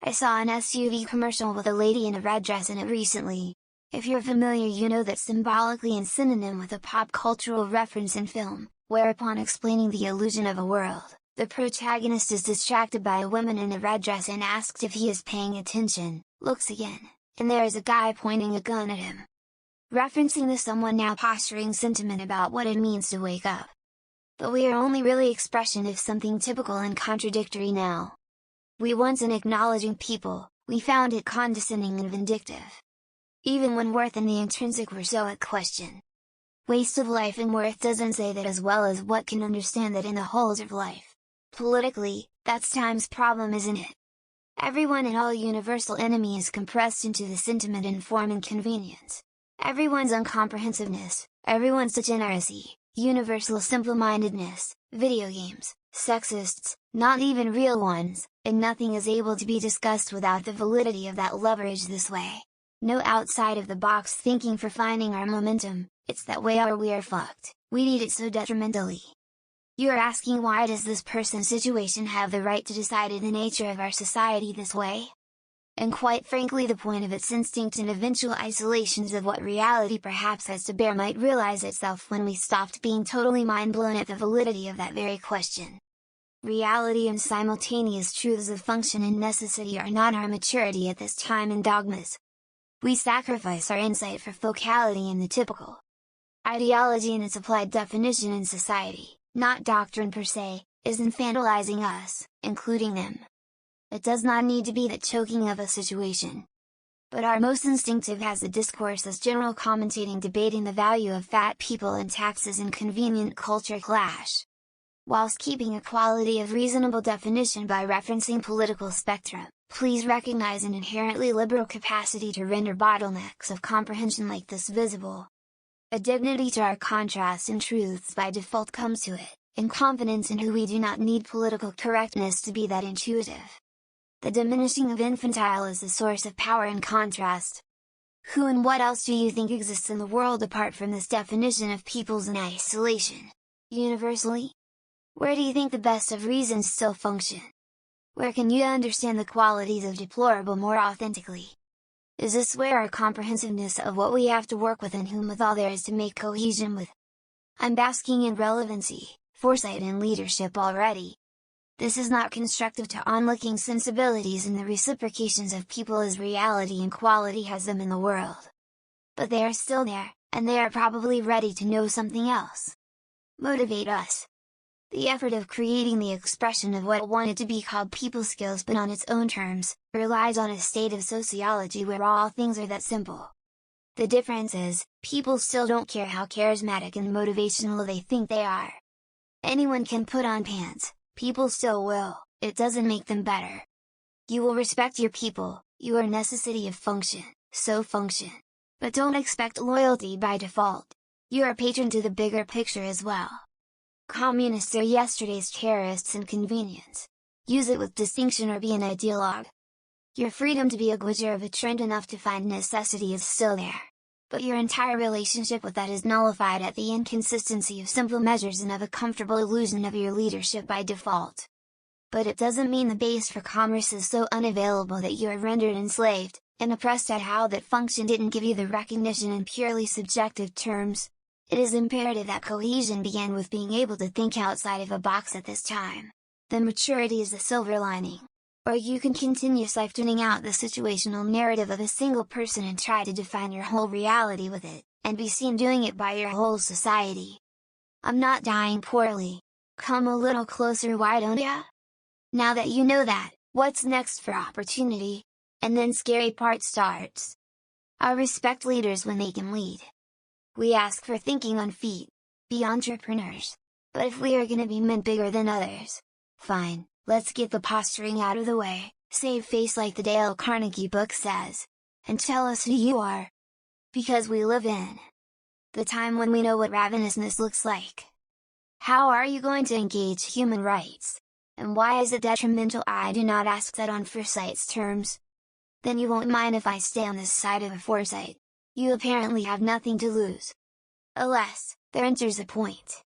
I saw an SUV commercial with a lady in a red dress in it recently. If you're familiar, you know that's symbolically in synonym with a pop cultural reference in film, where upon explaining the illusion of a world, the protagonist is distracted by a woman in a red dress and asked if he is paying attention, looks again, and there is a guy pointing a gun at him. Referencing the someone now posturing sentiment about what it means to wake up. But we are only really expression of something typical and contradictory now. We once in acknowledging people, we found it condescending and vindictive. Even when worth and the intrinsic were so at question. Waste of life and worth doesn't say that as well as what can understand that in the wholes of life. Politically, that's time's problem, isn't it? Everyone and all universal enemy is compressed into the sentiment and form and convenience. Everyone's uncomprehensiveness, everyone's degeneracy, universal simple-mindedness, video games, sexists, not even real ones, and nothing is able to be discussed without the validity of that leverage this way. No outside of the box thinking for finding our momentum, it's that way or we are fucked, we need it so detrimentally. You are asking, why does this person's situation have the right to decide the nature of our society this way? And quite frankly, the point of its instinct and eventual isolations of what reality perhaps has to bear might realize itself when we stopped being totally mind-blown at the validity of that very question. Reality and simultaneous truths of function and necessity are not our maturity at this time and dogmas. We sacrifice our insight for focality in the typical ideology and its applied definition in society, not doctrine per se, is infantilizing us, including them. It does not need to be that choking of a situation. But our most instinctive has the discourse as general commentating, debating the value of fat people and taxes and convenient culture clash. Whilst keeping a quality of reasonable definition by referencing political spectrum, please recognize an inherently liberal capacity to render bottlenecks of comprehension like this visible. A dignity to our contrasts and truths by default comes to it, in confidence in who we do not need political correctness to be that intuitive. The diminishing of infantile is the source of power and contrast. Who and what else do you think exists in the world apart from this definition of peoples in isolation? Universally? Where do you think the best of reasons still function? Where can you understand the qualities of deplorable more authentically? Is this where our comprehensiveness of what we have to work with and whom withal there is to make cohesion with? I'm basking in relevancy, foresight and leadership already. This is not constructive to onlooking sensibilities and the reciprocations of people as reality and quality has them in the world. But they are still there, and they are probably ready to know something else. Motivate us. The effort of creating the expression of what wanted to be called people skills but on its own terms, relies on a state of sociology where all things are that simple. The difference is, people still don't care how charismatic and motivational they think they are. Anyone can put on pants, people still will, it doesn't make them better. You will respect your people, you are necessity of function, so function. But don't expect loyalty by default. You are patron to the bigger picture as well. Communists are yesterday's terrorists and convenience. Use it with distinction or be an ideologue. Your freedom to be a guager of a trend enough to find necessity is still there. But your entire relationship with that is nullified at the inconsistency of simple measures and of a comfortable illusion of your leadership by default. But it doesn't mean the base for commerce is so unavailable that you are rendered enslaved, and oppressed at how that function didn't give you the recognition in purely subjective terms. It is imperative that cohesion began with being able to think outside of a box at this time. The maturity is the silver lining. Or you can continue siphoning out the situational narrative of a single person and try to define your whole reality with it, and be seen doing it by your whole society. I'm not dying poorly. Come a little closer, why don't ya? Now that you know that, what's next for opportunity? And then scary part starts. I respect leaders when they can lead. We ask for thinking on feet. Be entrepreneurs. But if we are gonna be meant bigger than others, fine, let's get the posturing out of the way, save face like the Dale Carnegie book says, and tell us who you are. Because we live in the time when we know what ravenousness looks like. How are you going to engage human rights? And why is it detrimental? I do not ask that on foresight's terms. Then you won't mind if I stay on this side of a foresight. You apparently have nothing to lose. Alas, there enters a point